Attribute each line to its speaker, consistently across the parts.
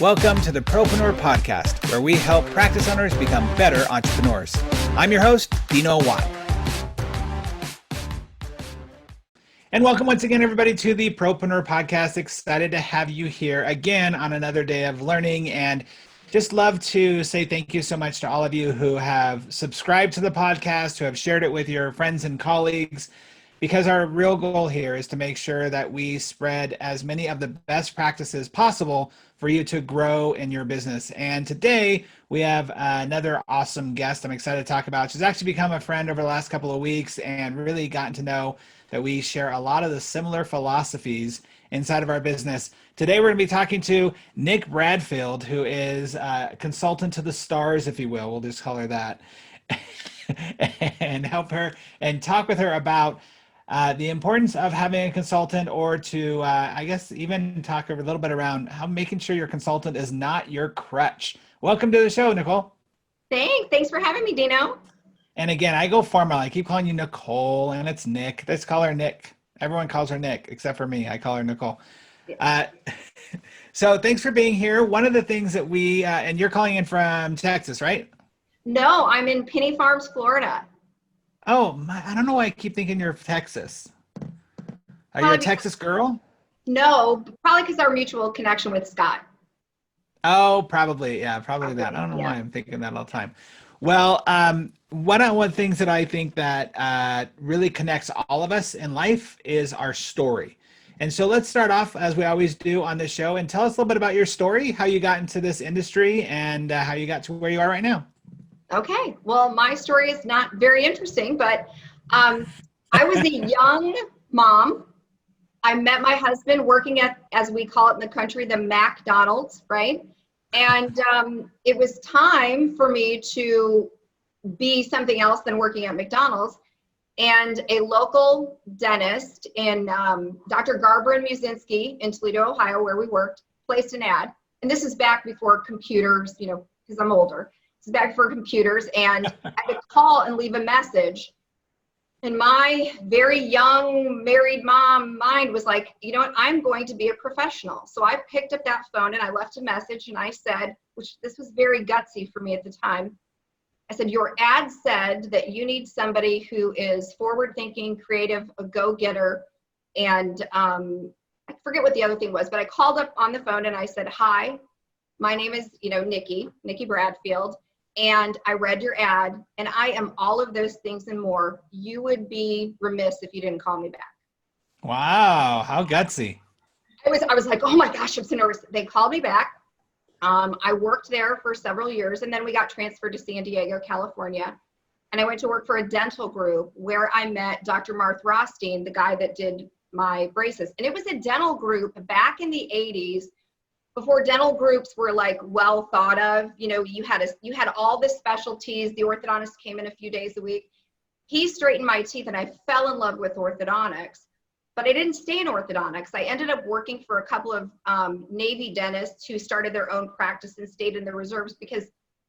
Speaker 1: Welcome to the Propreneur Podcast, where we help practice owners become better entrepreneurs. I'm your host, Nickole Bradfield. And welcome once again, everybody, to the Propreneur Podcast. Excited to have you here again on another day of learning, and just love to say thank you so much to all of you who have subscribed to the podcast, who have shared it with your friends and colleagues, because our real goal here is to make sure that we spread as many of the best practices possible for you to grow in your business. And today we have another awesome guest I'm excited to talk about. She's actually become a friend over the last couple of weeks and really gotten to know that we share a lot of the similar philosophies inside of our business. Today we're going to be talking to Nickole Bradfield, who is a consultant to the stars, if you will. We'll just call her that. And help her and talk with her about the importance of having a consultant, or to, I guess, even talk a little bit around how making sure your consultant is not your crutch. Welcome to the show, Nickole.
Speaker 2: Thanks for having me, Dino.
Speaker 1: And again, I go formal. I keep calling you Nickole, and it's Nick. Let's call her Nick. Everyone calls her Nick, except for me. I call her Nickole. Yeah. So thanks for being here. One of the things that we, and you're calling in from Texas, right?
Speaker 2: No, I'm in Penny Farms, Florida.
Speaker 1: Oh, I don't know why I keep thinking you're Texas. Are you a Texas girl?
Speaker 2: No, probably because our mutual connection with Scott.
Speaker 1: Oh, probably. Yeah, probably that. I don't know why I'm thinking that all the time. Well, one of the things that I think that really connects all of us in life is our story. And so let's start off, as we always do on this show, and tell us a little bit about your story, how you got into this industry, and how you got to where you are right now.
Speaker 2: Okay. Well, my story is not very interesting, but I was a young mom. I met my husband working at, as we call it in the country, the McDonald's, right? And it was time for me to be something else than working at McDonald's. And a local dentist in Dr. Garber and Musinski in Toledo, Ohio, where we worked, placed an ad. And this is back before computers, you know, because I'm older. It's back for computers, and I could call and leave a message. And my very young married mom mind was like, you know what, I'm going to be a professional. So I picked up that phone and I left a message, and I said, which this was very gutsy for me at the time, I said, your ad said that you need somebody who is forward-thinking, creative, a go-getter, and I forget what the other thing was, but I called up on the phone and I said, hi, my name is, Nickole Bradfield. And I read your ad, and I am all of those things and more. You would be remiss if you didn't call me back.
Speaker 1: Wow, how gutsy.
Speaker 2: I was like, oh my gosh, I'm so nervous. They called me back. I worked there for several years, and then we got transferred to San Diego, California. And I went to work for a dental group where I met Dr. Marth Rothstein, the guy that did my braces. And it was a dental group back in the 80s. Before dental groups were like well thought of, you had all the specialties. The orthodontist came in a few days a week. He straightened my teeth, and I fell in love with orthodontics. But I didn't stay in orthodontics. I ended up working for a couple of Navy dentists who started their own practice and stayed in the reserves because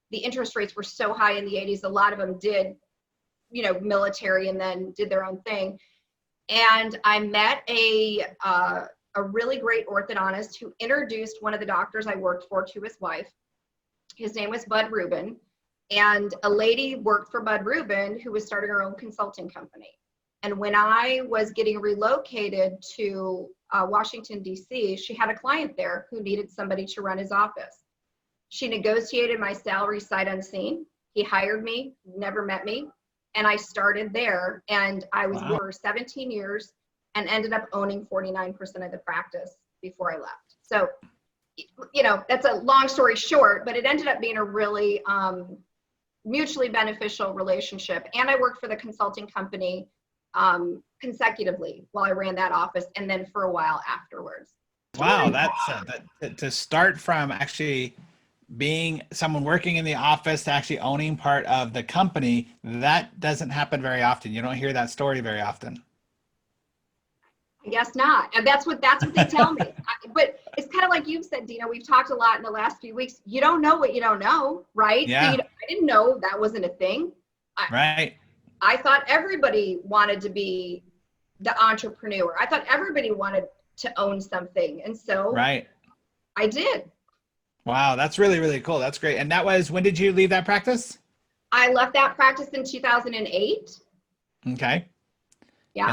Speaker 2: the interest rates were so high in the 80s. A lot of them did, military and then did their own thing. And I met a really great orthodontist who introduced one of the doctors I worked for to his wife. His name was Bud Rubin. And a lady worked for Bud Rubin who was starting her own consulting company. And when I was getting relocated to Washington, D.C., she had a client there who needed somebody to run his office. She negotiated my salary sight unseen. He hired me, never met me. And I started there. And I was there for 17 years. And ended up owning 49% of the practice before I left. So, that's a long story short, but it ended up being a really mutually beneficial relationship. And I worked for the consulting company consecutively while I ran that office, and then for a while afterwards.
Speaker 1: Wow, that's to start from actually being someone working in the office to actually owning part of the company. That doesn't happen very often. You don't hear that story very often.
Speaker 2: I guess not. And that's what they tell me. But it's kind of like you've said, Dina, we've talked a lot in the last few weeks. You don't know what you don't know, right?
Speaker 1: Yeah.
Speaker 2: So I didn't know that wasn't a thing.
Speaker 1: Right.
Speaker 2: I thought everybody wanted to be the entrepreneur. I thought everybody wanted to own something. And so
Speaker 1: right.
Speaker 2: I did.
Speaker 1: Wow, that's really, really cool. That's great. And that was, when did you leave that practice?
Speaker 2: I left that practice in 2008.
Speaker 1: Okay.
Speaker 2: Yeah.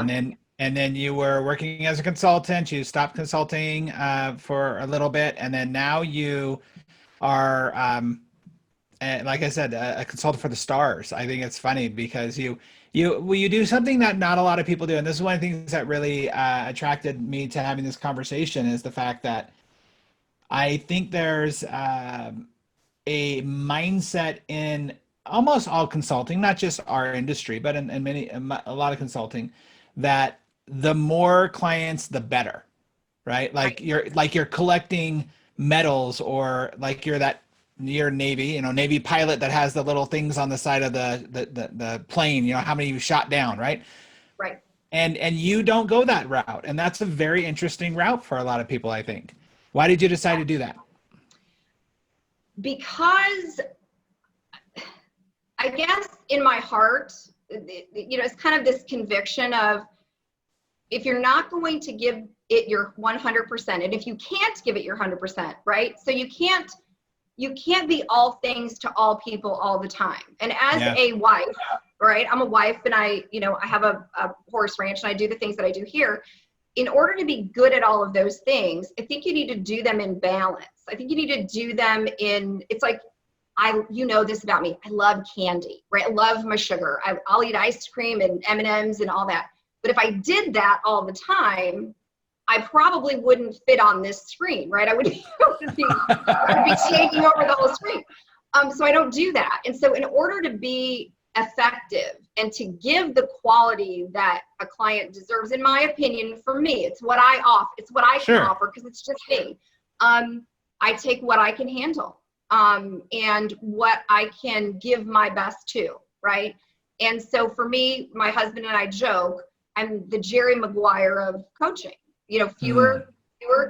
Speaker 1: And then you were working as a consultant. You stopped consulting for a little bit, and then now you are, like I said, a consultant for the stars. I think it's funny because you do something that not a lot of people do, and this is one of the things that really attracted me to having this conversation is the fact that I think there's a mindset in almost all consulting, not just our industry, but in many a lot of consulting, that the more clients, the better, right?
Speaker 2: Right.
Speaker 1: Like you're collecting medals, or like you're Navy, Navy pilot that has the little things on the side of the plane, how many you shot down, right?
Speaker 2: Right.
Speaker 1: And you don't go that route, and that's a very interesting route for a lot of people, I think. Why did you decide to do that?
Speaker 2: Because I guess in my heart, it's kind of this conviction of, if you're not going to give it your 100%, and if you can't give it your 100%, right? So you can't be all things to all people all the time. And as
Speaker 1: Yeah.
Speaker 2: a wife, right? I'm a wife, and I have a horse ranch, and I do the things that I do here. In order to be good at all of those things, I think you need to do them in balance. I think you need to do them it's like, this about me. I love candy, right? I love my sugar. I'll eat ice cream and M&Ms and all that. But if I did that all the time, I probably wouldn't fit on this screen, right? I would be shaking over the whole screen. So I don't do that. And so in order to be effective and to give the quality that a client deserves, in my opinion, for me, it's what I offer. It's what I can offer, because it's just me. I take what I can handle, and what I can give my best to, right? And so for me, my husband and I joke, I'm the Jerry Maguire of coaching. Fewer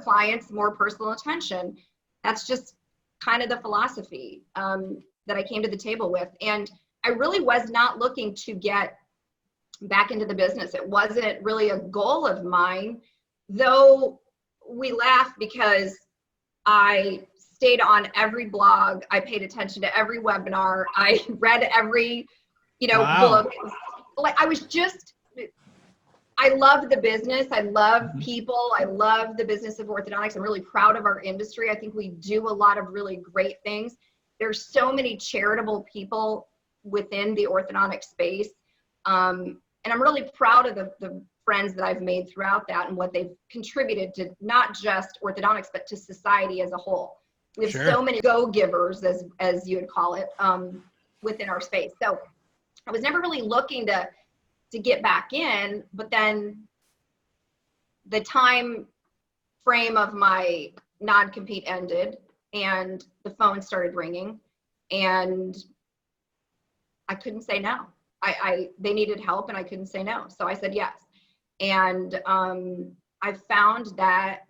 Speaker 2: clients, more personal attention. That's just kind of the philosophy that I came to the table with. And I really was not looking to get back into the business. It wasn't really a goal of mine, though we laugh because I stayed on every blog. I paid attention to every webinar. I read every,
Speaker 1: Wow.
Speaker 2: book. Like, I love the business. I love people. I love the business of orthodontics. I'm really proud of our industry. I think we do a lot of really great things. There's so many charitable people within the orthodontic space. And I'm really proud of the friends that I've made throughout that and what they've contributed to not just orthodontics, but to society as a whole. We have so many go-givers, as you would call it, within our space. So I was never really looking to get back in, but then the time frame of my non-compete ended, and the phone started ringing, and I couldn't say no. They needed help, and I couldn't say no. So I said yes. And I found that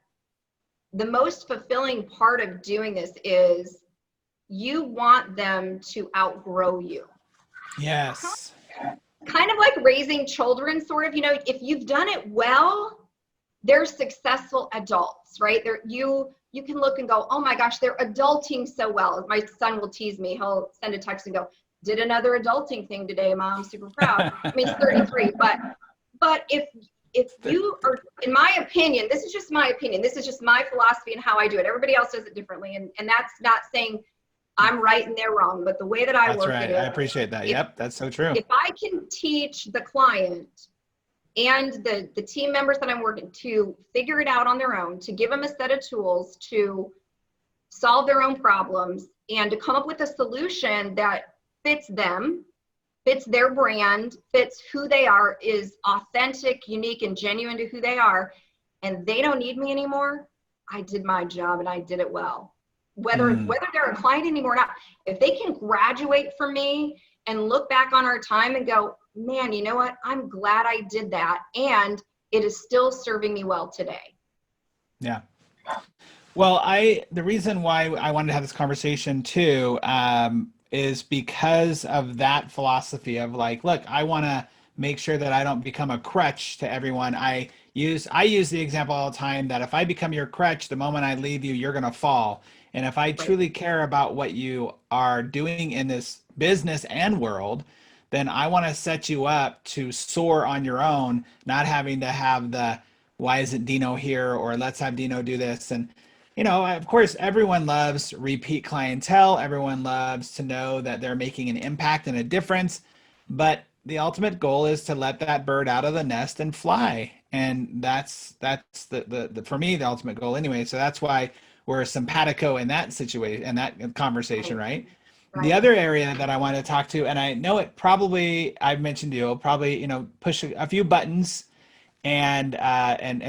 Speaker 2: the most fulfilling part of doing this is you want them to outgrow you.
Speaker 1: Yes.
Speaker 2: Kind of like raising children, sort of, if you've done it well, they're successful adults, right? You can look and go, oh my gosh, they're adulting so well. My son will tease me. He'll send a text and go, did another adulting thing today, Mom, super proud. I mean, he's 33, but if you are, in my opinion, this is just my opinion, this is just my philosophy and how I do it. Everybody else does it differently. And that's not saying I'm right and they're wrong, but the way that I work it is,
Speaker 1: I appreciate that. Yep, that's so true.
Speaker 2: if I can teach the client and the team members that I'm working to figure it out on their own, to give them a set of tools to solve their own problems and to come up with a solution that fits them, fits their brand, fits who they are, is authentic, unique, and genuine to who they are, and they don't need me anymore, I did my job and I did it well. Whether they're a client anymore or not, if they can graduate from me and look back on our time and go, man, you know what? I'm glad I did that. And it is still serving me well today.
Speaker 1: Yeah. Well, the reason why I wanted to have this conversation too, is because of that philosophy of like, look, I want to make sure that I don't become a crutch to everyone. I use the example all the time that if I become your crutch, the moment I leave you, you're going to fall. And if I
Speaker 2: Right.
Speaker 1: truly care about what you are doing in this business and world, then I want to set you up to soar on your own, not having to have the why isn't Dino here or let's have Dino do this. And, of course, everyone loves repeat clientele. Everyone loves to know that they're making an impact and a difference. But the ultimate goal is to let that bird out of the nest and fly. And that's the for me, the ultimate goal anyway. So that's why we're simpatico in that situation, in that conversation,
Speaker 2: Right.
Speaker 1: right? The
Speaker 2: Right.
Speaker 1: other area that I want to talk to, and I know it probably, I've mentioned you'll probably, push a few buttons and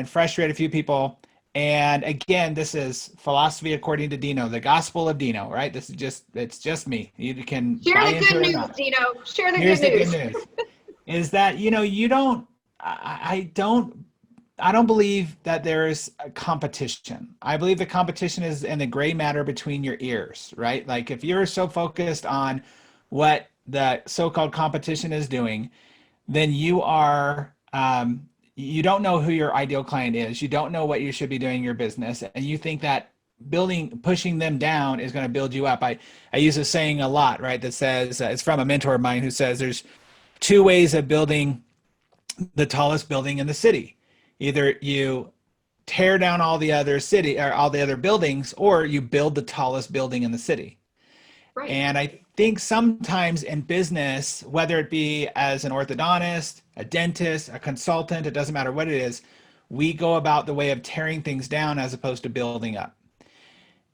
Speaker 1: frustrate a few people. And again, this is philosophy according to Dino, the gospel of Dino, right? This is it's just me. You can
Speaker 2: Share
Speaker 1: buy
Speaker 2: the
Speaker 1: into
Speaker 2: good
Speaker 1: it or
Speaker 2: news,
Speaker 1: not.
Speaker 2: Dino. Share the good
Speaker 1: Here's the good
Speaker 2: news.
Speaker 1: news is that, you don't, I don't believe that there's a competition. I believe the competition is in the gray matter between your ears, right? Like if you're so focused on what the so-called competition is doing, then you don't know who your ideal client is. You don't know what you should be doing in your business, and you think that pushing them down is going to build you up. I use a saying a lot, right? That says it's from a mentor of mine who says there's two ways of building the tallest building in the city. Either you tear down all the other city or all the other buildings, or you build the tallest building in the city.
Speaker 2: Right.
Speaker 1: And I think sometimes in business, whether it be as an orthodontist, a dentist, a consultant, it doesn't matter what it is, we go about the way of tearing things down as opposed to building up.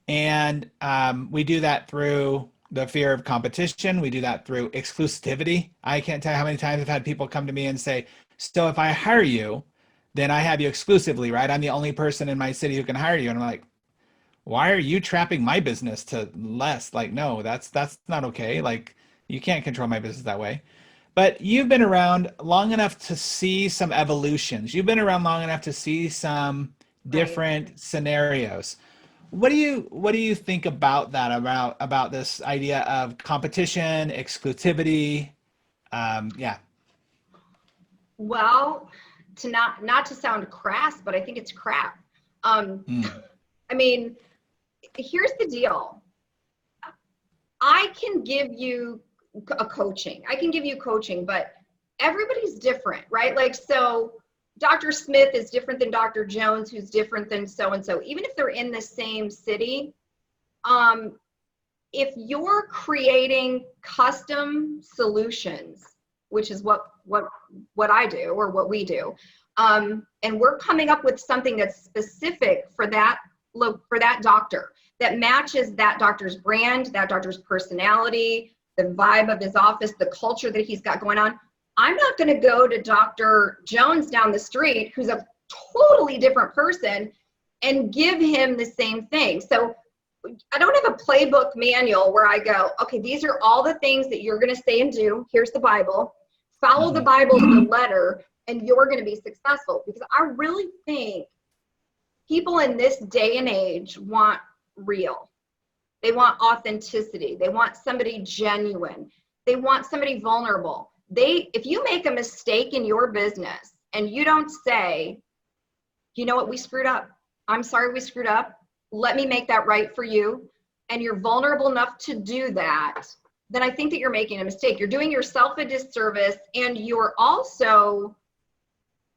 Speaker 1: And we do that through the fear of competition. We do that through exclusivity. I can't tell you how many times I've had people come to me and say, so if I hire you, then I have you exclusively, right? I'm the only person in my city who can hire you. And I'm like, why are you trapping my business to less? Like, no, that's not okay. Like, you can't control my business that way. But you've been around long enough to see some evolutions. You've been around long enough to see some
Speaker 2: Right.
Speaker 1: different scenarios. What do you think about that, about this idea of competition, exclusivity? Yeah.
Speaker 2: Well, to not to sound crass, but I think it's crap. Um,
Speaker 1: Mm.
Speaker 2: I mean, here's the deal. I can give you a coaching. I can give you coaching, but everybody's different, right? Like, so Dr. Smith is different than Dr. Jones, who's different than so and so. Even if they're in the same city, um, if you're creating custom solutions, which is what I do or what we do, and we're coming up with something that's specific for that doctor, that matches that doctor's brand, that doctor's personality, the vibe of his office, the culture that he's got going on. I'm not going to go to Dr. Jones down the street, who's a totally different person, and give him the same thing. So I don't have a playbook manual where I go, okay, these are all the things that you're going to say and do. Here's the Bible. Follow the
Speaker 1: Mhm.
Speaker 2: Bible to the letter, and you're going to be successful. Because I really think people in this day and age want real. They want authenticity. They want somebody genuine. They want somebody vulnerable. If you make a mistake in your business and you don't say, you know what, we screwed up. I'm sorry we screwed up. Let me make that right for you. And you're vulnerable enough to do that, then I think that you're making a mistake. You're doing yourself a disservice, and you're also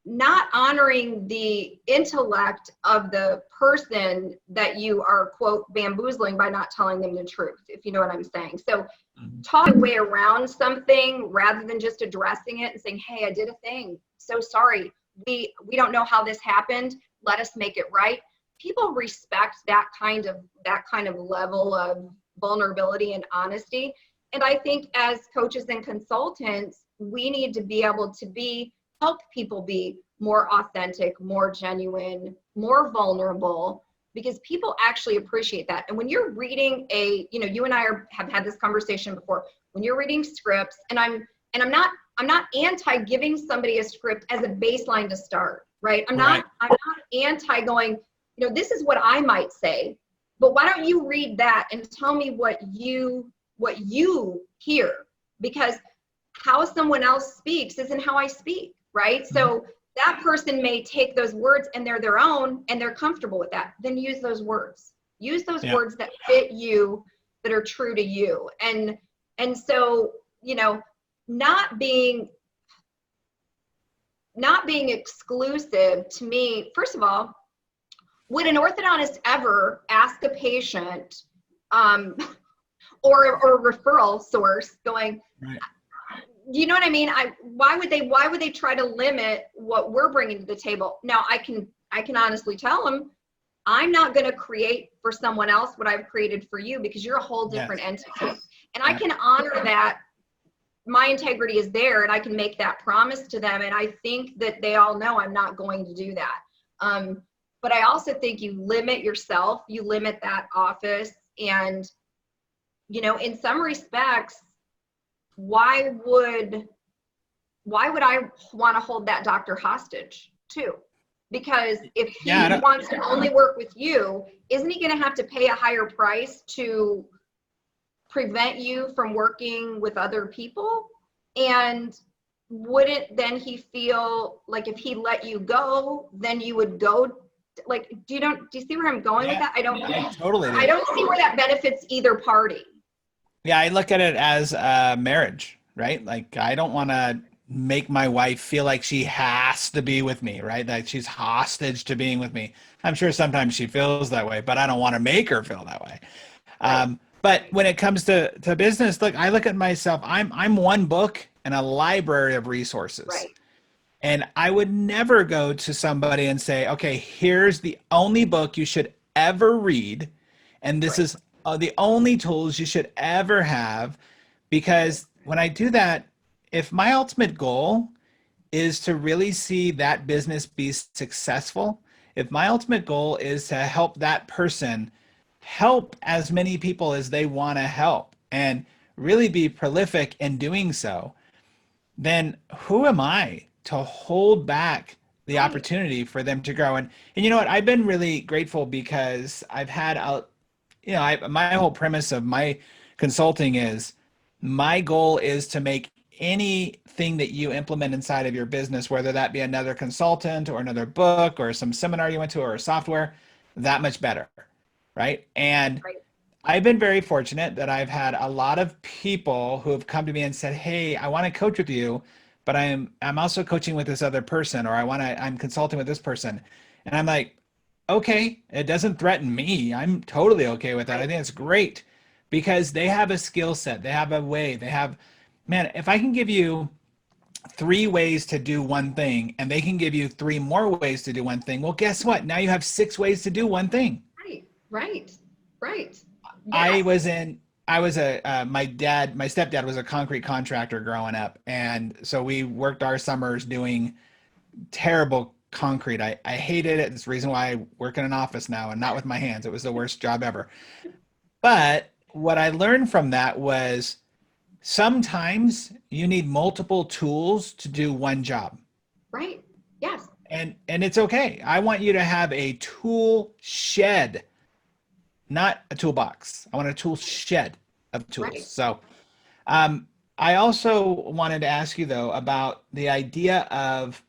Speaker 2: not honoring the intellect of the person that you are, quote, bamboozling by not telling them the truth, if you know what I'm saying. So
Speaker 1: Mhm.
Speaker 2: talk your way around something rather than just addressing it and saying, hey, I did a thing. So sorry. We don't know how this happened. Let us make it right. People respect that kind of level of vulnerability and honesty. And I think as coaches and consultants, we need to be able to help people be more authentic, more genuine, more vulnerable, because people actually appreciate that. And when you're reading you and I have had this conversation before, when you're reading scripts, and I'm not anti giving somebody a script as a baseline to start, right? I'm
Speaker 1: Right.
Speaker 2: not anti going, this is what I might say, but why don't you read that and tell me what you hear? Because how someone else speaks isn't how I speak, right?
Speaker 1: Mhm.
Speaker 2: So that person may take those words and they're their own and they're comfortable with that. Then use those words. Use those words that fit you, that are true to you. And so, you know, not being exclusive to me, first of all, would an orthodontist ever ask a patient or a referral source going,
Speaker 1: Right.
Speaker 2: you know what I mean? Why would they try to limit what we're bringing to the table? Now I can honestly tell them, I'm not going to create for someone else what I've created for you, because you're a whole different entity. And I can honor that. My integrity is there, and I can make that promise to them. And I think that they all know I'm not going to do that. But I also think you limit yourself, you limit that office. And, you know, in some respects, why would I want to hold that doctor hostage too? Because if he wants to only work with you, isn't he going to have to pay a higher price to prevent you from working with other people? And wouldn't then he feel like if he let you go, then you would go? Like, do you see where I'm going with that? I don't see where that benefits either party.
Speaker 1: Yeah, I look at it as a marriage, right? Like, I don't want to make my wife feel like she has to be with me, right? That she's hostage to being with me. I'm sure sometimes she feels that way, but I don't want to make her feel that way. Right. But when it comes to business, look, I look at myself, I'm one book and a library of resources.
Speaker 2: Right.
Speaker 1: And I would never go to somebody and say, okay, here's the only book you should ever read. And this is the only tools you should ever have. Because when I do that, if my ultimate goal is to really see that business be successful, if my ultimate goal is to help that person help as many people as they want to help and really be prolific in doing so, then who am I to hold back the opportunity for them to grow? And you know what? I've been really grateful because I've had my whole premise of my consulting is my goal is to make anything that you implement inside of your business, whether that be another consultant or another book or some seminar you went to or a software, that much better, right? And I've been very fortunate that I've had a lot of people who have come to me and said, hey, I want to coach with you, but I'm also coaching with this other person, or I'm consulting with this person. And I'm like, okay, it doesn't threaten me. I'm totally okay with that. I think it's great because they have a skill set. They have a way. Man, if I can give you 3 ways to do one thing and they can give you 3 more ways to do one thing, well, guess what? Now you have 6 ways to do one thing.
Speaker 2: Right. Yes.
Speaker 1: My stepdad was a concrete contractor growing up. And so we worked our summers doing terrible concrete. I hated it. It's the reason why I work in an office now and not with my hands. It was the worst job ever. But what I learned from that was sometimes you need multiple tools to do one job.
Speaker 2: Right. Yes.
Speaker 1: And it's okay. I want you to have a tool shed, not a toolbox. I want a tool shed of tools. Right. So I also wanted to ask you though about the idea of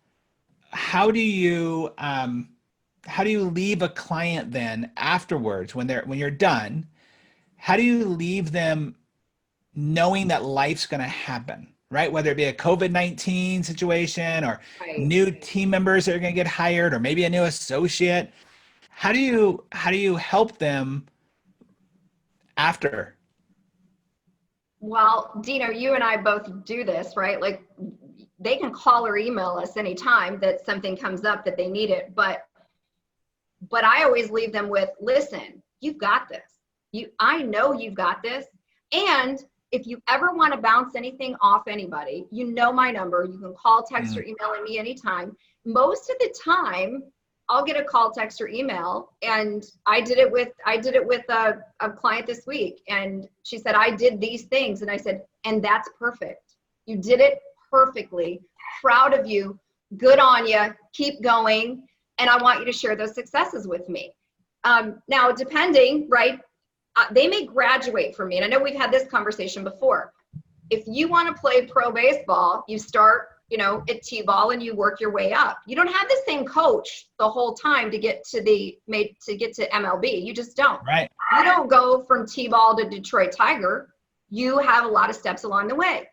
Speaker 1: how do you leave a client then afterwards when you're done? How do you leave them knowing that life's going to happen, right? Whether it be a COVID-19 situation or new team members that are going to get hired, or maybe a new associate. How do you help them after?
Speaker 2: Well, Dino, you and I both do this, right? Like they can call or email us anytime that something comes up that they need it. But I always leave them with, listen, you've got this. I know you've got this. And if you ever want to bounce anything off anybody, you know my number. You can call, text, or email me anytime. Most of the time, I'll get a call, text, or email. And I did it with a client this week. And she said, I did these things. And I said, and that's perfect. You did it perfectly. Proud of you. Good on you. Keep going. And I want you to share those successes with me. Now, depending, right? They may graduate from me. And I know we've had this conversation before. If you want to play pro baseball, you start at T-ball and you work your way up. You don't have the same coach the whole time to get to MLB. You just don't.
Speaker 1: Right.
Speaker 2: You don't go from T-ball to Detroit Tiger. You have a lot of steps along the way.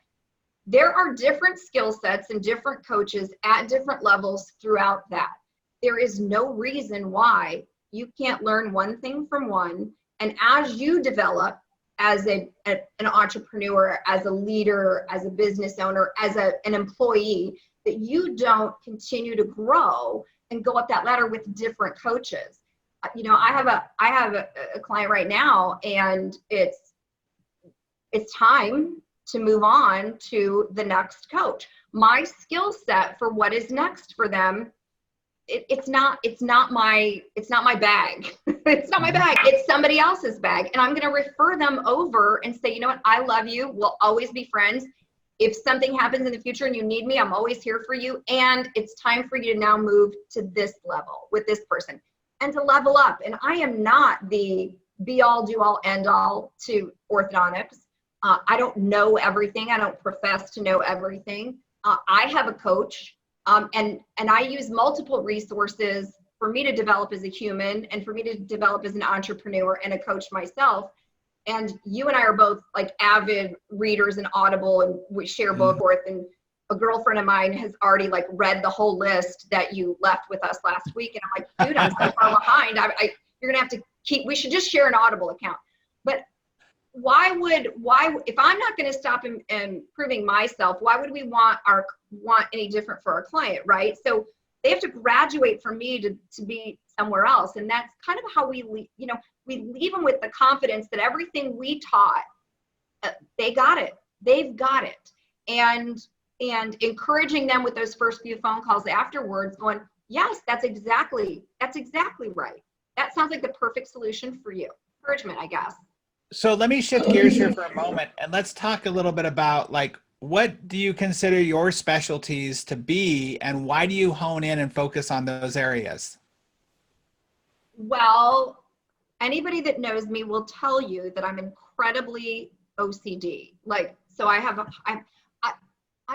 Speaker 2: There are different skill sets and different coaches at different levels throughout that. There is no reason why you can't learn one thing from one. And as you develop as an entrepreneur, as a leader, as a business owner, as an employee, that you don't continue to grow and go up that ladder with different coaches. I have a client right now, and it's time to move on to the next coach. My skill set for what is next for them, it's not my bag. It's not my bag. It's somebody else's bag. And I'm going to refer them over and say, you know what? I love you. We'll always be friends. If something happens in the future and you need me, I'm always here for you. And it's time for you to now move to this level with this person and to level up. And I am not the be all, do all, end all to orthodontics. I don't know everything. I don't profess to know everything. I have a coach, and I use multiple resources for me to develop as a human and for me to develop as an entrepreneur and a coach myself. And you and I are both like avid readers and Audible, and we share book worth. And a girlfriend of mine has already like read the whole list that you left with us last week. And I'm like, dude, I'm so far behind. You're gonna have to we should just share an Audible account. But why if I'm not going to stop improving myself, why would we want any different for our client, right? So they have to graduate from me to be somewhere else. And that's kind of how we leave them with the confidence that everything we taught, they got it. They've got it. And encouraging them with those first few phone calls afterwards going, yes, that's exactly right. That sounds like the perfect solution for you. Encouragement, I guess.
Speaker 1: So let me shift gears here for a moment, and let's talk a little bit about like, what do you consider your specialties to be, and why do you hone in and focus on those areas?
Speaker 2: Well, anybody that knows me will tell you that I'm incredibly OCD. I'm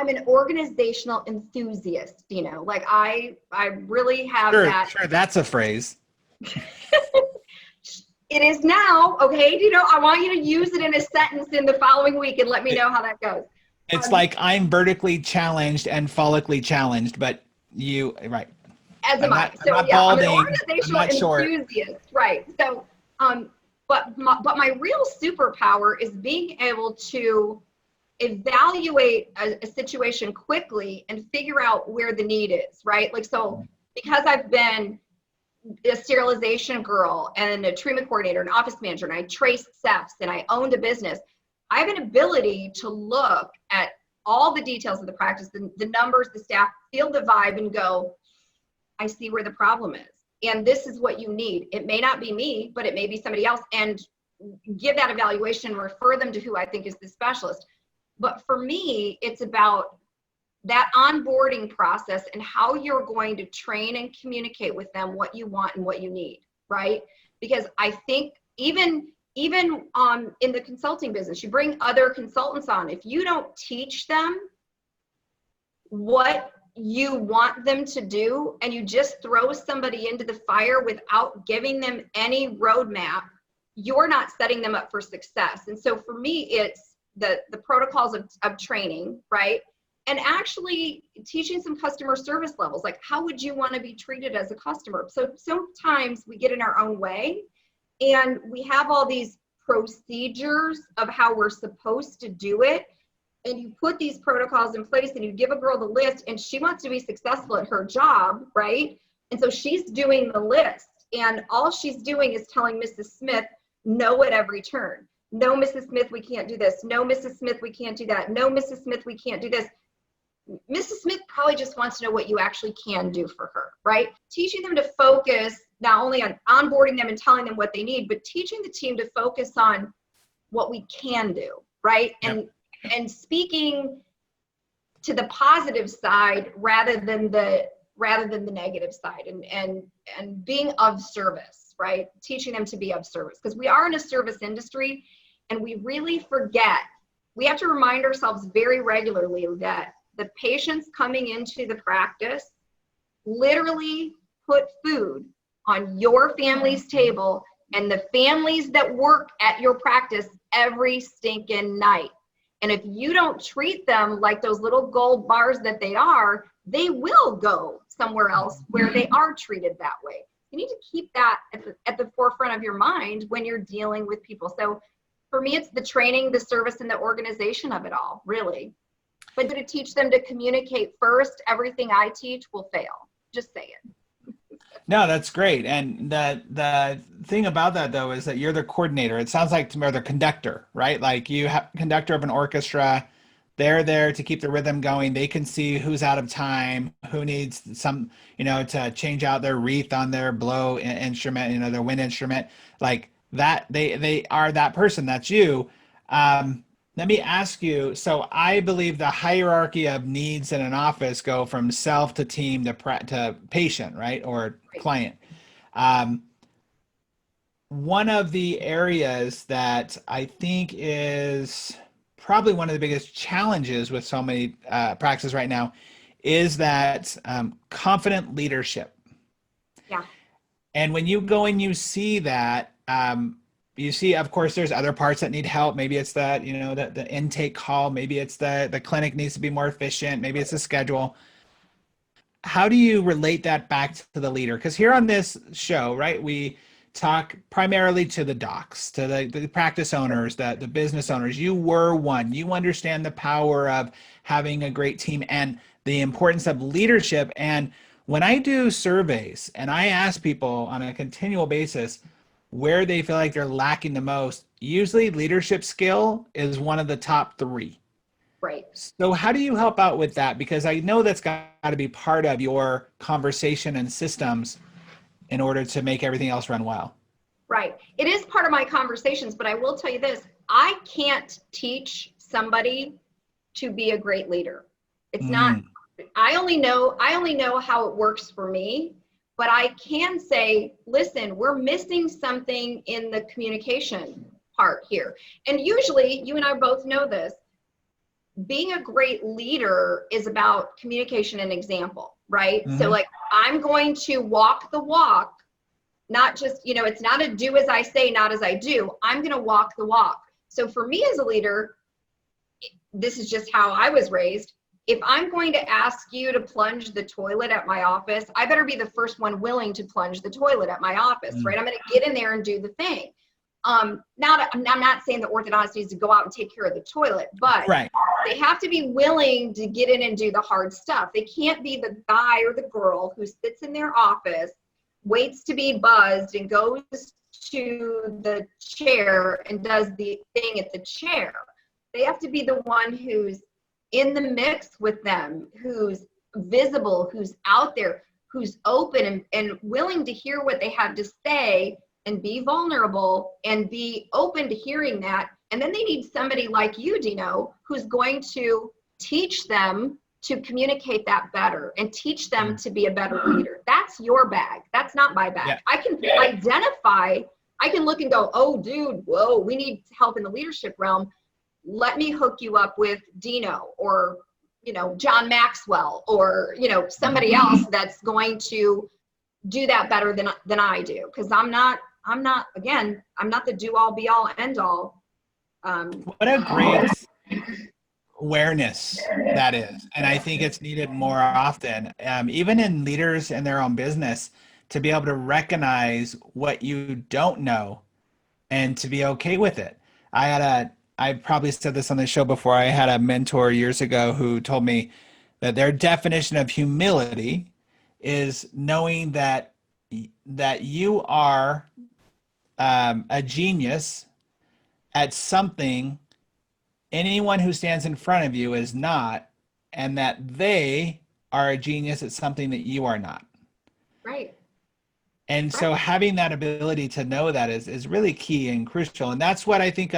Speaker 2: an organizational enthusiast, like I really have that.
Speaker 1: Sure, that's a phrase.
Speaker 2: It is now, okay? I want you to use it in a sentence in the following week and let me know how that goes.
Speaker 1: It's like I'm vertically challenged and follically challenged, but right.
Speaker 2: As am I. So yeah, I'm an organizational enthusiast, right? So, but my real superpower is being able to evaluate a situation quickly and figure out where the need is, right? Like, so because I've been a sterilization girl and a treatment coordinator and office manager, and I traced thefts and I owned a business, I have an ability to look at all the details of the practice, the numbers, the staff, feel the vibe and go, I see where the problem is. And this is what you need. It may not be me, but it may be somebody else, and give that evaluation, refer them to who I think is the specialist. But for me, it's about that onboarding process and how you're going to train and communicate with them what you want and what you need, right? Because I think even in the consulting business, you bring other consultants on. If you don't teach them what you want them to do and you just throw somebody into the fire without giving them any roadmap, you're not setting them up for success. And so for me, it's the protocols of training, right? And actually teaching some customer service levels, like how would you want to be treated as a customer? So sometimes we get in our own way and we have all these procedures of how we're supposed to do it. And you put these protocols in place and you give a girl the list and she wants to be successful at her job, right? And so she's doing the list and all she's doing is telling Mrs. Smith no at every turn. No, Mrs. Smith, we can't do this. No, Mrs. Smith, we can't do that. No, Mrs. Smith, we can't do this. Mrs. Smith probably just wants to know what you actually can do for her, right? Teaching them to focus not only on onboarding them and telling them what they need, but teaching the team to focus on what we can do, right? Yep. And speaking to the positive side rather than the negative side, and being of service, right? Teaching them to be of service, because we are in a service industry and we really forget. We have to remind ourselves very regularly that the patients coming into the practice literally put food on your family's table and the families that work at your practice every stinking night. And if you don't treat them like those little gold bars that they are, they will go somewhere else where they are treated that way. You need to keep that at the forefront of your mind when you're dealing with people. So for me, it's the training, the service, and the organization of it all, really. But to teach them to communicate first, everything I teach will fail. Just say it.
Speaker 1: No, that's great. And the thing about that, though, is that you're the coordinator. It sounds like to me, or the conductor, right? Like you have conductor of an orchestra. They're there to keep the rhythm going. They can see who's out of time, who needs some, to change out their wreath on their blow instrument, their wind instrument. Like that, they are that person. That's you. Let me ask you, so I believe the hierarchy of needs in an office go from self to team to patient, right? Or client. One of the areas that I think is probably one of the biggest challenges with so many practices right now is that confident leadership.
Speaker 2: Yeah.
Speaker 1: And when you go and you see that, you see, of course, there's other parts that need help. Maybe it's that, the intake call. Maybe it's the clinic needs to be more efficient. Maybe it's the schedule. How do you relate that back to the leader? Because here on this show, right, we talk primarily to the docs, to the practice owners, the business owners. You were one. You understand the power of having a great team and the importance of leadership. And when I do surveys and I ask people on a continual basis where they feel like they're lacking the most, usually leadership skill is one of the top 3.
Speaker 2: Right.
Speaker 1: So how do you help out with that? Because I know that's got to be part of your conversation and systems in order to make everything else run well.
Speaker 2: Right. It is part of my conversations, but I will tell you this, I can't teach somebody to be a great leader. It's not, I only know how it works for me, but I can say, listen, we're missing something in the communication part here. And usually, you and I both know this, being a great leader is about communication and example, right? So like, I'm going to walk the walk, not just, it's not a do as I say, not as I do. I'm going to walk the walk. So for me as a leader, this is just how I was raised. If I'm going to ask you to plunge the toilet at my office, I better be the first one willing to plunge the toilet at my office, right? I'm going to get in there and do the thing. I'm not saying that orthodontist needs to go out and take care of the toilet, but they have to be willing to get in and do the hard stuff. They can't be the guy or the girl who sits in their office, waits to be buzzed, and goes to the chair and does the thing at the chair. They have to be the one who's in the mix with them, who's visible, who's out there, who's open and willing to hear what they have to say and be vulnerable and be open to hearing that. And then they need somebody like you, Dino, who's going to teach them to communicate that better and teach them to be a better leader. That's your bag. That's not my bag. I can identify, I can look and go, oh, dude, whoa, we need help in the leadership realm. Let me hook you up with Dino or, John Maxwell or, somebody else that's going to do that better than I do. Cause I'm not the do all be all end all.
Speaker 1: What a great awareness that is. And I think it's needed more often, even in leaders in their own business, to be able to recognize what you don't know and to be okay with it. I probably said this on the show before. I had a mentor years ago who told me that their definition of humility is knowing that you are a genius at something anyone who stands in front of you is not, and that they are a genius at something that you are not.
Speaker 2: Right.
Speaker 1: And so having that ability to know that is really key and crucial. And that's what I think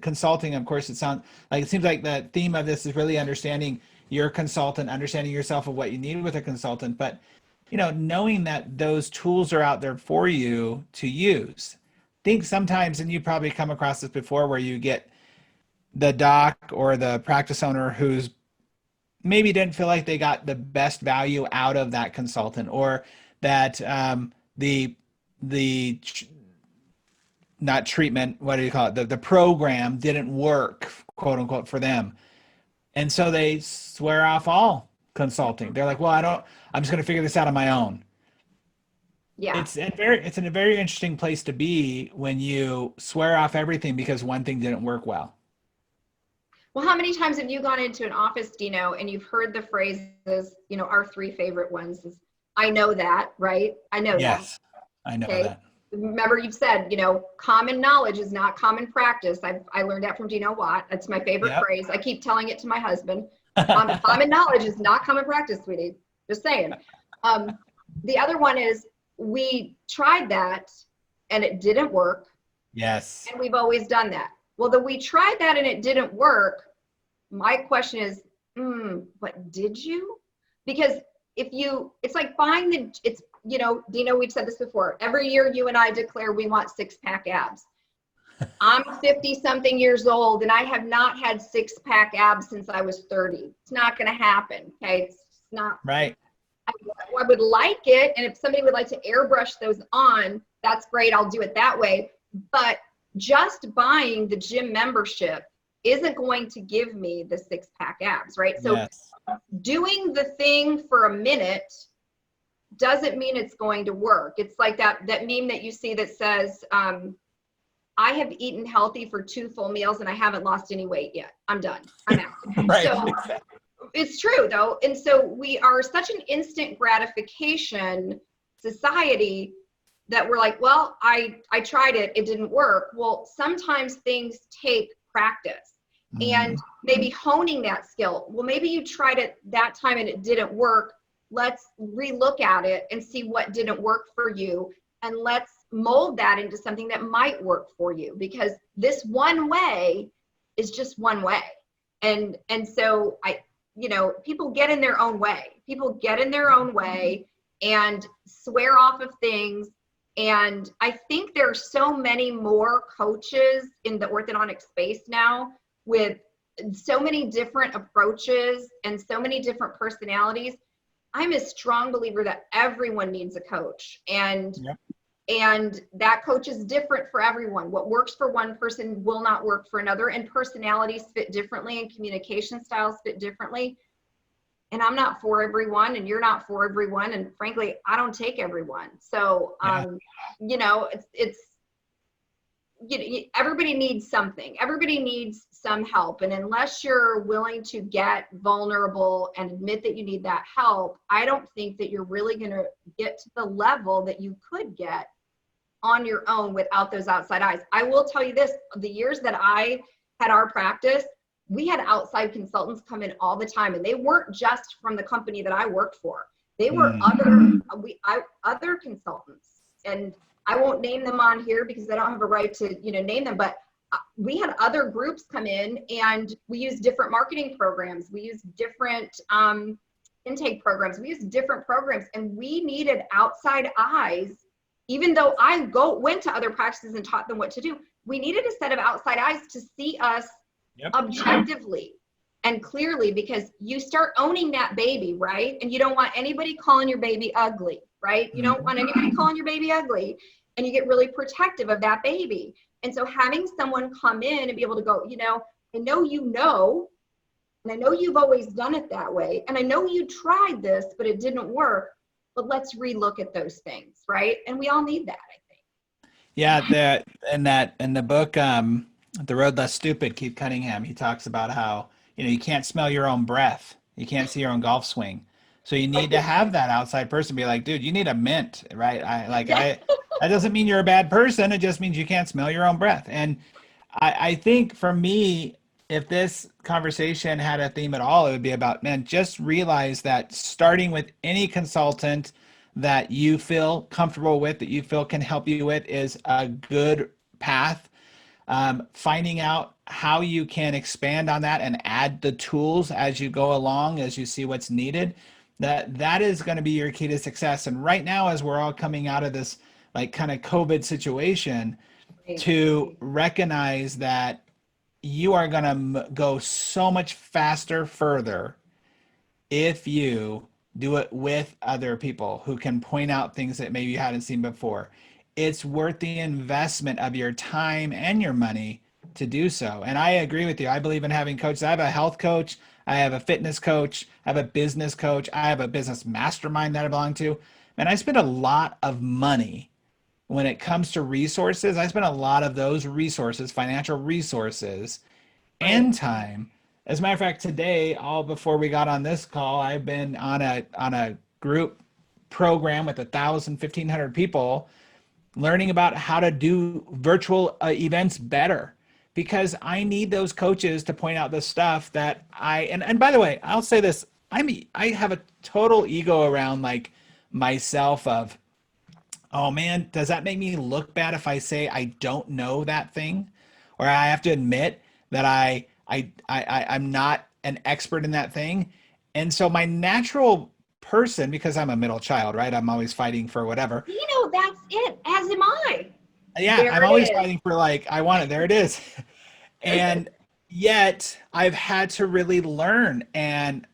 Speaker 1: consulting, of course, it seems like the theme of this is really understanding your consultant, understanding yourself of what you need with a consultant, but knowing that those tools are out there for you to use. I think sometimes, and you probably come across this before, where you get the doc or the practice owner who's maybe didn't feel like they got the best value out of that consultant, or that the the not treatment, what do you call it? The program didn't work, quote unquote, for them. And so they swear off all consulting. They're like, well, I'm just going to figure this out on my own.
Speaker 2: Yeah.
Speaker 1: It's in a very interesting place to be when you swear off everything because one thing didn't work well.
Speaker 2: Well, how many times have you gone into an office, Dino, and you've heard the phrases, our three favorite ones is, I know that, right? I know that.
Speaker 1: Yes, I know
Speaker 2: Okay.
Speaker 1: that.
Speaker 2: Remember you've said, common knowledge is not common practice. I learned that from Dino Watt. That's my favorite
Speaker 1: Yep.
Speaker 2: phrase. I keep telling it to my husband. Common knowledge is not common practice, sweetie. Just saying. The other one is we tried that and it didn't work.
Speaker 1: Yes.
Speaker 2: And we've always done that. Well, we tried that and it didn't work. My question is, but did you? Because it's like buying Dino, we've said this before. Every year you and I declare we want 6-pack abs. I'm 50 something years old and I have not had 6-pack abs since I was 30. It's not going to happen. Okay. It's not
Speaker 1: right.
Speaker 2: I would like it. And if somebody would like to airbrush those on, that's great. I'll do it that way. But just buying the gym membership isn't going to give me the 6-pack abs, right? So
Speaker 1: yes.
Speaker 2: Doing the thing for a minute doesn't mean it's going to work. It's like that meme that you see that says, I have eaten healthy for 2 full meals and I haven't lost any weight yet. I'm done. I'm out.
Speaker 1: Right.
Speaker 2: So it's true though. And so we are such an instant gratification society that we're like, well, I tried it. It didn't work. Well, sometimes things take practice and maybe honing that skill. Well, maybe you tried it that time and it didn't work. Let's relook at it and see what didn't work for you. And let's mold that into something that might work for you, because this one way is just one way. And so people get in their own way. People get in their own way and swear off of things. And I think there are so many more coaches in the orthodontic space now with so many different approaches and so many different personalities. I'm a strong believer that everyone needs a coach, and that coach is different for everyone. What works for one person will not work for another, and personalities fit differently and communication styles fit differently. And I'm not for everyone and you're not for everyone. And frankly, I don't take everyone. So, everybody needs something. Everybody needs some help. And unless you're willing to get vulnerable and admit that you need that help, I don't think that you're really going to get to the level that you could get on your own without those outside eyes. I will tell you this, the years that I had our practice, we had outside consultants come in all the time, and they weren't just from the company that I worked for. They were other consultants, and I won't name them on here because I don't have a right to, name them, but we had other groups come in and we used different marketing programs. We used different intake programs. We used different programs, and we needed outside eyes. Even though I went to other practices and taught them what to do, we needed a set of outside eyes to see us objectively and clearly, because you start owning that baby, right? And you don't want anybody calling your baby ugly, right? You don't want anybody calling your baby ugly, and you get really protective of that baby. And so having someone come in and be able to go, I know and I know you've always done it that way, and I know you tried this, but it didn't work, but let's relook at those things, right? And we all need that, I think.
Speaker 1: Yeah, in the book, The Road Less Stupid, Keith Cunningham, he talks about how, you can't smell your own breath. You can't see your own golf swing. So you need to have that outside person be like, dude, you need a mint, right? That doesn't mean you're a bad person. It just means you can't smell your own breath. And I think for me, if this conversation had a theme at all, it would be about, man, just realize that starting with any consultant that you feel comfortable with, that you feel can help you with, is a good path. Finding out how you can expand on that and add the tools as you go along, as you see what's needed, that is going to be your key to success. And right now, as we're all coming out of this like kind of COVID situation, to recognize that you are going to go so much faster, further if you do it with other people who can point out things that maybe you hadn't seen before. It's worth the investment of your time and your money to do so. And I agree with you. I believe in having coaches. I have a health coach, I have a fitness coach, I have a business coach, I have a business mastermind that I belong to. And I spend a lot of money when it comes to resources. I spend a lot of those resources, financial resources,
Speaker 2: Right.
Speaker 1: and time. As a matter of fact, today, all before we got on this call, I've been on a group program with 1,500 people learning about how to do virtual events better because I need those coaches to point out the stuff that and by the way, I'll say this, I have a total ego around like myself of, oh man, does that make me look bad if I say I don't know that thing? Or I have to admit that I'm not an expert in that thing. And so my natural person, because I'm a middle child, right? I'm always fighting for whatever.
Speaker 2: That's it. As am I.
Speaker 1: Yeah,
Speaker 2: There
Speaker 1: I'm always
Speaker 2: it
Speaker 1: fighting for like, I want it. There it is.
Speaker 2: is.
Speaker 1: And yet I've had to really learn and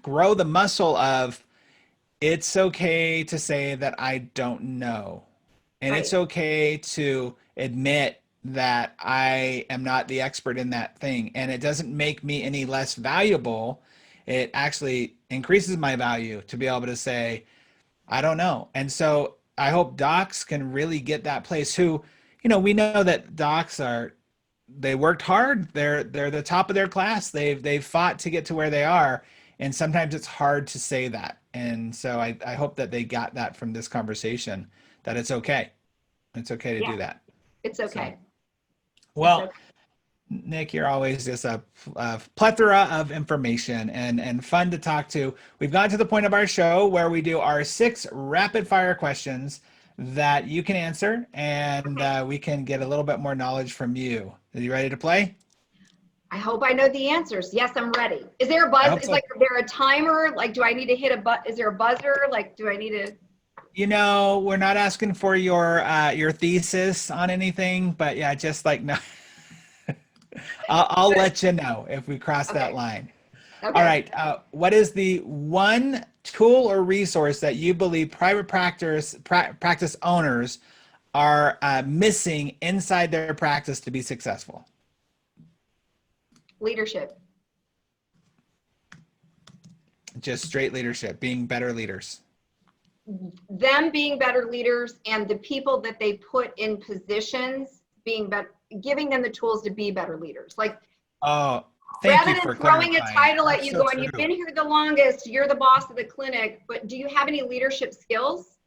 Speaker 1: grow the muscle of it's okay to say that I don't know. And it's
Speaker 2: Right.
Speaker 1: okay to admit that I am not the expert in that thing. And it doesn't make me any less valuable. It actually increases my value to be able to say, I don't know. And so I hope docs can really get that place who, we know that docs they worked hard. They're the top of their class. They've fought to get to where they are. And sometimes it's hard to say that. And so I hope that they got that from this conversation, that it's okay. It's okay to
Speaker 2: Yeah,
Speaker 1: do that.
Speaker 2: it's
Speaker 1: So,
Speaker 2: okay. It's
Speaker 1: well,
Speaker 2: okay.
Speaker 1: Nick, you're always just a plethora of information and fun to talk to. We've gotten to the point of our show where we do our 6 rapid fire questions that you can answer, and
Speaker 2: Okay.
Speaker 1: we can get a little bit more knowledge from you. Are you ready to play?
Speaker 2: I hope I know the answers. Yes, I'm ready. Is there a
Speaker 1: I
Speaker 2: buzz?
Speaker 1: hope
Speaker 2: Is
Speaker 1: so.
Speaker 2: like there a timer? Like, do I need to hit is there a buzzer? Like, do I need to?
Speaker 1: We're not asking for your thesis on anything, but yeah, just like no, I'll let you know if we cross that
Speaker 2: Okay.
Speaker 1: line. All
Speaker 2: Okay.
Speaker 1: right. What is the one tool or resource that you believe private practice owners are missing inside their practice to be successful?
Speaker 2: Leadership.
Speaker 1: Just straight leadership, being better leaders.
Speaker 2: Them being better leaders and the people that they put in positions being better, giving them the tools to be better leaders. Like,
Speaker 1: Oh, thank
Speaker 2: rather
Speaker 1: you
Speaker 2: than
Speaker 1: for
Speaker 2: throwing a
Speaker 1: clarifying.
Speaker 2: title at
Speaker 1: That's
Speaker 2: you
Speaker 1: so
Speaker 2: going, you've
Speaker 1: true.
Speaker 2: been here the longest, you're the boss of the clinic, but do you have any leadership skills?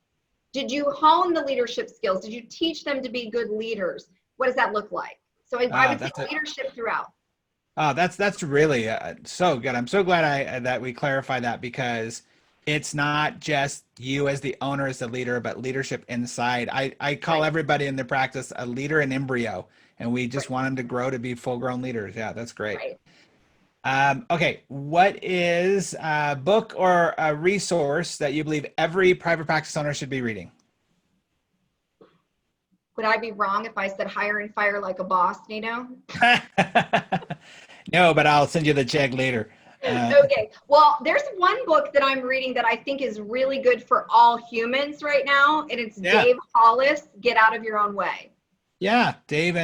Speaker 2: Did you hone the leadership skills? Did you teach them to be good leaders? What does that look like? So I would say
Speaker 1: That's a
Speaker 2: leadership throughout.
Speaker 1: that's really so good. I'm so glad that we clarify that because it's not just you as the owner as the leader, but leadership inside. I call
Speaker 2: Right,
Speaker 1: everybody in the practice a leader in embryo, and we just
Speaker 2: right,
Speaker 1: want them to grow to be full grown leaders. Yeah, that's great.
Speaker 2: right.
Speaker 1: Okay, what is a book or a resource that you believe every private practice owner should be reading?
Speaker 2: Would I be wrong if I said hire and fire like a boss, Nino?
Speaker 1: No, but I'll send you the check later.
Speaker 2: Okay. Well, there's one book that I'm reading that I think is really good for all humans right now, and it's
Speaker 1: Yeah,
Speaker 2: Dave Hollis, Get Out of Your Own Way.
Speaker 1: yeah. Dave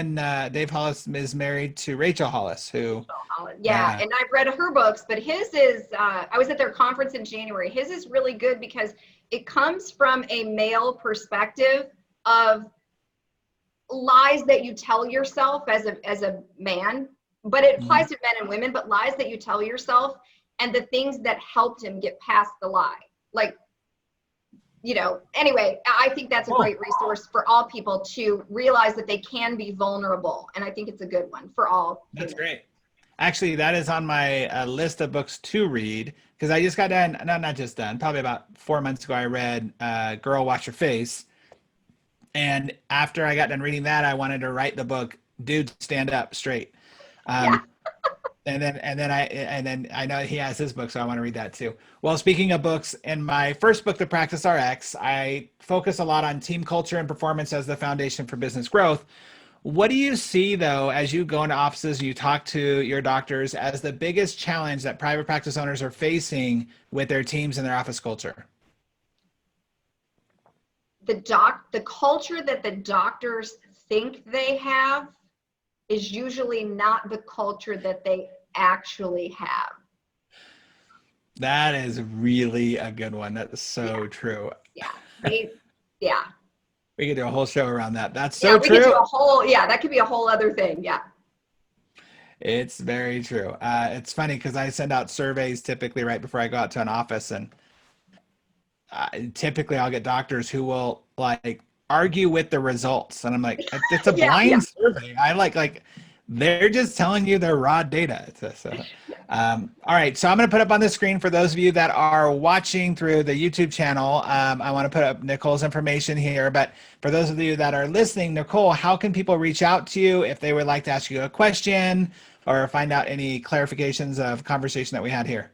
Speaker 1: Hollis is married to Rachel Hollis, who,
Speaker 2: Hollis. Yeah,
Speaker 1: uh,
Speaker 2: and I've read her books, but his is, I was at their conference in January. His is really good because it comes from a male perspective of lies that you tell yourself as a man, but it applies to men and women, but lies that you tell yourself and the things that helped him get past the lie. Like, anyway, I think that's a
Speaker 1: oh,
Speaker 2: great resource for all people to realize that they can be vulnerable. And I think it's a good one for all
Speaker 1: that's
Speaker 2: humans.
Speaker 1: great. Actually, that is on my list of books to read because I just got done, no, not just done, probably about 4 months ago, I read Girl Wash Your Face. And after I got done reading that, I wanted to write the book, Dude, Stand Up Straight.
Speaker 2: Yeah.
Speaker 1: Um, and then I know he has his book, so I want to read that too. Well, speaking of books, in my first book, The Practice RX, I focus a lot on team culture and performance as the foundation for business growth. What do you see, though, as you go into offices, you talk to your doctors, as the biggest challenge that private practice owners are facing with their teams and their office culture?
Speaker 2: The culture that the doctors think they have is usually not the culture that they actually have.
Speaker 1: That is really a good one. That's so
Speaker 2: Yeah.
Speaker 1: true.
Speaker 2: Yeah.
Speaker 1: We could do a whole show around that. That's
Speaker 2: Yeah,
Speaker 1: so
Speaker 2: we could do
Speaker 1: true.
Speaker 2: that could be a whole other thing. Yeah.
Speaker 1: It's very true. It's funny because I send out surveys typically right before I go out to an office, and typically I'll get doctors who will like argue with the results, and I'm like, it's a
Speaker 2: Yeah.
Speaker 1: blind survey. I like they're just telling you their raw data. All right, so I'm going to put up on the screen for those of you that are watching through the YouTube channel. I want to put up Nicole's information here, but for those of you that are listening, Nickole, how can people reach out to you if they would like to ask you a question or find out any clarifications of conversation that we had here?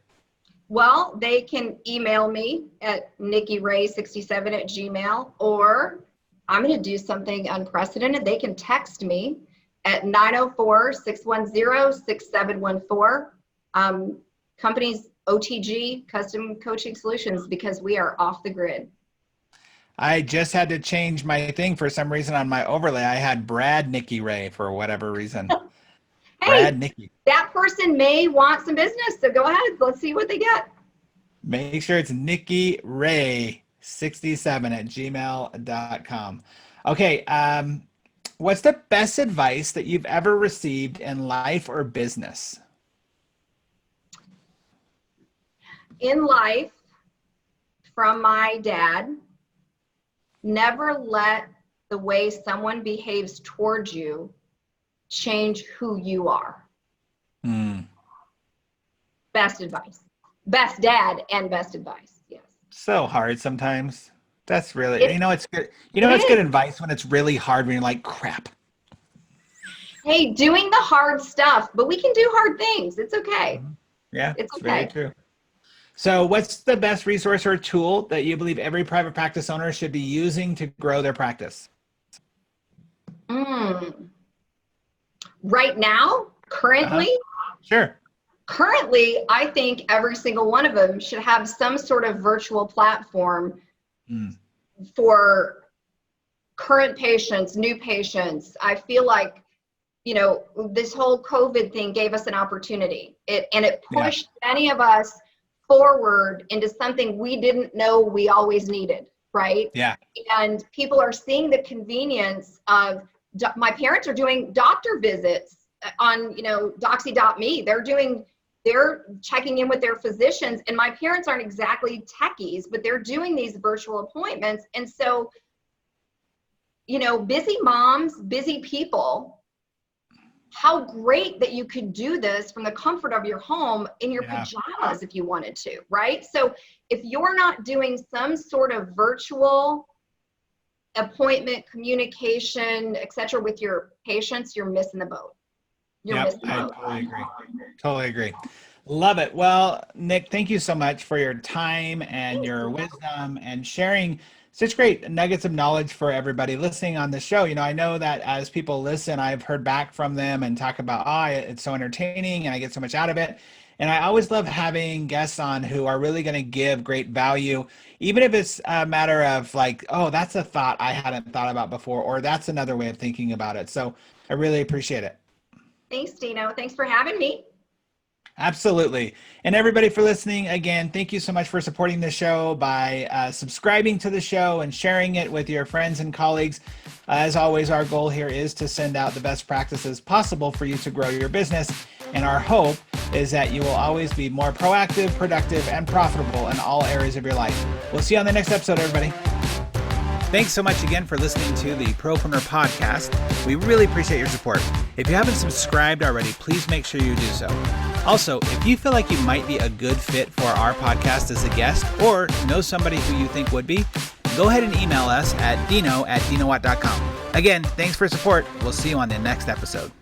Speaker 2: Well, they can email me at NickeyRay67@gmail, or I'm going to do something unprecedented. They can text me at 904-610-6714. Company's OTG, Custom Coaching Solutions, because we are off the grid.
Speaker 1: I just had to change my thing for some reason on my overlay. I had Brad Nicky Ray for whatever reason.
Speaker 2: Hey,
Speaker 1: Brad Nicky.
Speaker 2: That person may want some business, so go ahead. Let's see what they get.
Speaker 1: Make sure it's Nickey Ray 67@gmail.com. Okay, what's the best advice that you've ever received in life or business?
Speaker 2: In life, from my dad, never let the way someone behaves towards you change who you are. Best advice. Best dad and best advice. Yes.
Speaker 1: So hard sometimes. That's really, it's good. It's good advice when it's really hard, when you're like, crap.
Speaker 2: Hey, doing the hard stuff, but we can do hard things. It's okay.
Speaker 1: Yeah,
Speaker 2: it's okay.
Speaker 1: Very true. So what's the best resource or tool that you believe every private practice owner should be using to grow their practice?
Speaker 2: Right now, currently?
Speaker 1: Sure.
Speaker 2: Currently, I think every single one of them should have some sort of virtual platform for current patients, new patients. I feel like, this whole COVID thing gave us an opportunity. It pushed many of us forward into something we didn't know we always needed, right?
Speaker 1: Yeah.
Speaker 2: And people are seeing the convenience of, my parents are doing doctor visits on, doxy.me. They're checking in with their physicians, and my parents aren't exactly techies, but they're doing these virtual appointments. And so, busy moms, busy people, how great that you could do this from the comfort of your home in your pajamas if you wanted to, right? So if you're not doing some sort of virtual appointment, communication, et cetera, with your patients, you're missing the boat.
Speaker 1: I totally agree. Love it. Well, Nick, thank you so much for your time and your wisdom and sharing such great nuggets of knowledge for everybody listening on the show. I know that as people listen, I've heard back from them and talk about, it's so entertaining and I get so much out of it. And I always love having guests on who are really going to give great value, even if it's a matter of like, oh, that's a thought I hadn't thought about before, or that's another way of thinking about it. So I really appreciate it.
Speaker 2: Thanks, Dino. Thanks for having me.
Speaker 1: Absolutely. And everybody for listening, again, thank you so much for supporting the show by subscribing to the show and sharing it with your friends and colleagues. As always, our goal here is to send out the best practices possible for you to grow your business. And our hope is that you will always be more proactive, productive, and profitable in all areas of your life. We'll see you on the next episode, everybody. Thanks so much again for listening to the Propreneur Podcast. We really appreciate your support. If you haven't subscribed already, please make sure you do so. Also, if you feel like you might be a good fit for our podcast as a guest, or know somebody who you think would be, go ahead and email us at dino@dinowatt.com. Again, thanks for support. We'll see you on the next episode.